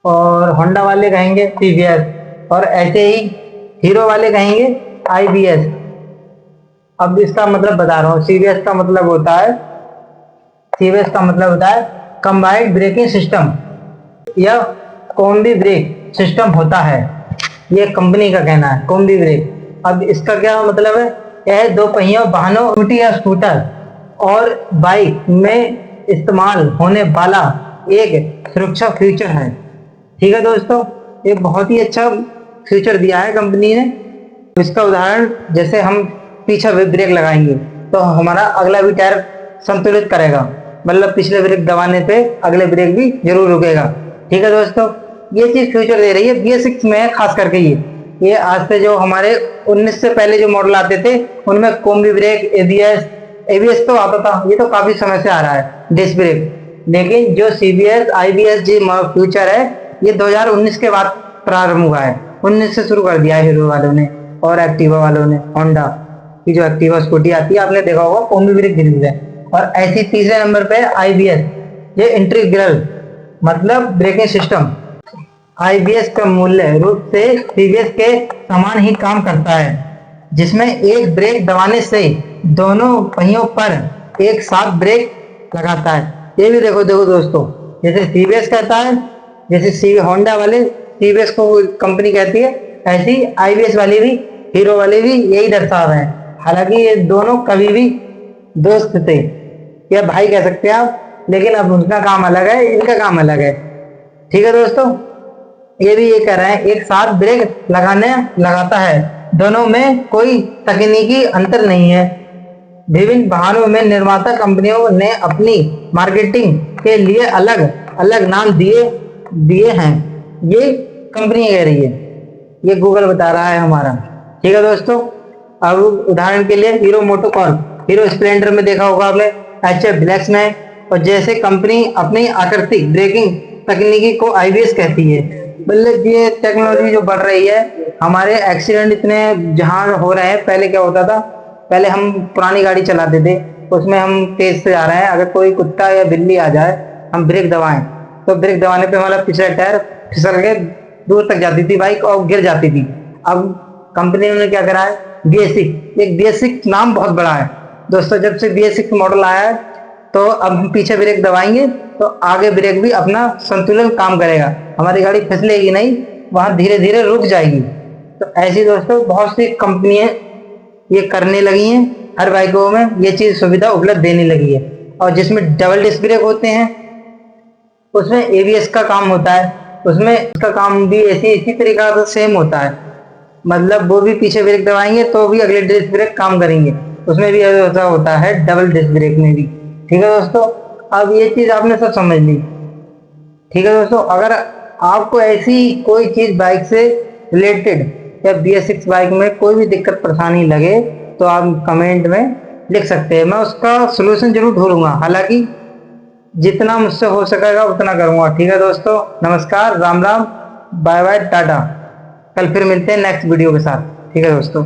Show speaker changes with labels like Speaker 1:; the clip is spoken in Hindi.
Speaker 1: और होंडा वाले कहेंगे टीवीएस, और ऐसे ही हीरो वाले कहेंगे आईबीएस। अब इसका मतलब बता रहा हूँ। सीबीएस का मतलब होता है, सीबीएस का मतलब होता है कंबाइंड ब्रेकिंग सिस्टम या कॉम्बी ब्रेक सिस्टम होता है। ये कंपनी का कहना है, कॉम्बी ब्रेक। अब इसका क्या मतलब है? यह दो पहियों वाहनों, स्कूटी या स्कूटर और बाइक में इस्तेमाल होने वाला एक सुरक्षा फीचर है। ठीक है दोस्तों, ये बहुत ही अच्छा फीचर दिया है कंपनी ने। इसका उदाहरण, जैसे हम पीछे ब्रेक लगाएंगे तो हमारा अगला भी टायर संतुलित करेगा, मतलब पिछले ब्रेक दबाने पे अगले ब्रेक भी जरूर रुकेगा। ठीक है दोस्तों, ये चीज फ्यूचर दे रही है BS6 में, खास करके ये आज से जो हमारे 19 से पहले जो मॉडल आते थे उनमें कॉम्बी ब्रेक, एबीएस तो आता था, ये तो काफी समय से आ रहा है, डिस्क ब्रेक। लेकिन जो सीबीएस आईबीएस जी फ्यूचर है, ये 2019 के बाद प्रारंभ हुआ है। 19 से शुरू कर दिया है हीरो वालों ने और एक्टिवा वालों ने। होंडा की जो एक्टिवा स्कूटी आती है, आपने देखा होगा, कॉम्बी ब्रेक दी है। और ऐसी तीसरे नंबर पे आईबीएस, ये इंटीग्रल मतलब ब्रेकिंग सिस्टम। आईबीएस का मूल्य रूप से सीबीएस के समान ही काम करता है, जिसमें एक ब्रेक दबाने से दोनों पहियों पर एक साथ ब्रेक लगाता है। ये भी देखो दोस्तों, जैसे सीबीएस कहता है, जैसे होंडा वाले सीबीएस को कंपनी कहती है, ऐसी आईबीएस वाली भी, हीरो वाले भी यही दर्शा रहे हैं। हालांकि ये दोनों कभी भी दोस्त थे या भाई कह सकते हैं आप, लेकिन अब उनका काम अलग है, इनका काम अलग है। ठीक है दोस्तों, ये भी ये कह रहे हैं एक साथ ब्रेक लगाता है, दोनों में कोई तकनीकी अंतर नहीं है। विभिन्न वाहनों में निर्माता कंपनियों ने अपनी मार्केटिंग के लिए अलग अलग नाम दिए हैं, ये कंपनी कह रही है, ये गूगल बता रहा है हमारा। ठीक है दोस्तों, अब उदाहरण के लिए हीरो मोटोकॉर्प, हीरो स्प्लेंडर में देखा होगा आपने, HF डिलक्स में, और जैसे कंपनी अपनी आकर्षक ब्रेकिंग तकनीकी को आईबीएस कहती है। मतलब ये टेक्नोलॉजी जो बढ़ रही है, हमारे एक्सीडेंट इतने जहां हो रहे हैं। पहले क्या होता था, पहले हम पुरानी गाड़ी चलाते थे, उसमें हम तेज से जा रहे हैं, अगर कोई कुत्ता या बिल्ली आ जाए, हम ब्रेक दबाएं तो ब्रेक दबाने पे हमारा पिछला टायर फिसल के दूर तक जाती थी बाइक और गिर जाती थी। अब कंपनी ने क्या करा है, BS6, एक BS6 नाम बहुत बड़ा है दोस्तों। जब से BS6 मॉडल आया है, तो अब हम पीछे ब्रेक दबाएंगे तो आगे ब्रेक भी अपना संतुलन काम करेगा, हमारी गाड़ी फिसलेगी नहीं, वहां धीरे धीरे रुक जाएगी। तो ऐसी दोस्तों बहुत सी कंपनियां ये करने लगी हैं, हर बाइकों में ये चीज सुविधा उपलब्ध देने लगी है। और जिसमें डबल डिस्क ब्रेक होते हैं, उसमें एबीएस का काम होता है, उसमें इसका काम भी इसी तरीका से सेम होता है। मतलब वो भी पीछे ब्रेक दबाएंगे तो भी अगले डिस्क ब्रेक काम करेंगे, उसमें भी ऐसा होता है डबल डिस्क ब्रेक में भी। ठीक है दोस्तों, अब ये चीज आपने सब समझ ली। ठीक है दोस्तों, अगर आपको ऐसी कोई चीज बाइक से रिलेटेड या BS6 बाइक में कोई भी दिक्कत परेशानी लगे तो आप कमेंट में लिख सकते हैं, मैं उसका सलूशन जरूर ढूंढूंगा। हालांकि जितना मुझसे हो सकेगा उतना करूंगा। ठीक है दोस्तों, नमस्कार, राम राम, बाय बाय, टाटा। कल फिर मिलते हैं नेक्स्ट वीडियो के साथ। ठीक है दोस्तों।